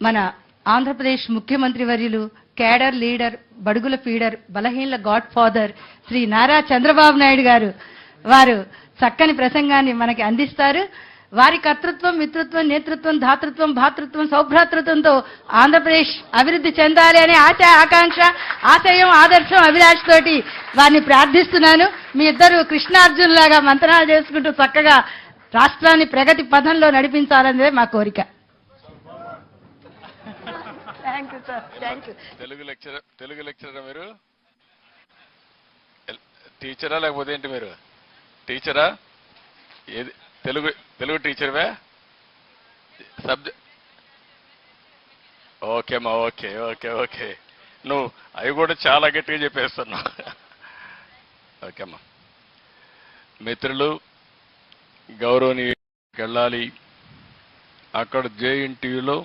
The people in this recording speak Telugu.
మన ఆంధ్రప్రదేశ్ ముఖ్యమంత్రి వర్యులు, కేడర్ లీడర్, బడుగుల ఫీడర్, బలహీనల గాడ్ ఫాదర్ శ్రీ నారా చంద్రబాబు నాయుడు గారు వారు చక్కని ప్రసంగాన్ని మనకి అందిస్తారు. వారి కర్తృత్వం, మిత్రత్వం, నేతృత్వం, ధాతృత్వం, భాతృత్వం, సౌభ్రాతృత్వంతో ఆంధ్రప్రదేశ్ అభివృద్ధి చెందాలి అనే ఆశ, ఆకాంక్ష, ఆశయం, ఆదర్శం, అభిలాష్ తోటి వారిని ప్రార్థిస్తున్నాను. మీ ఇద్దరు కృష్ణార్జునులాగా మంత్రాలు చేసుకుంటూ చక్కగా రాష్ట్రాన్ని ప్రగతి పథంలో నడిపించాలనేదే మా కోరిక. తెలుగు లెక్చరర్ మీరు? టీచరా లేకపోతే ఏంటి మీరు? టీచరా? ఏది తెలుగు టీచర్వే? సబ్జెక్ట్ ఓకేమ్మా, ఓకే ఓకే ఓకే. నువ్వు అవి కూడా చాలా గట్టిగా చెప్పేస్తున్నావు. ఓకేమ్మా. మిత్రులు, గౌరవనీయులకు వెళ్ళాలి. అక్కడ JNTUలో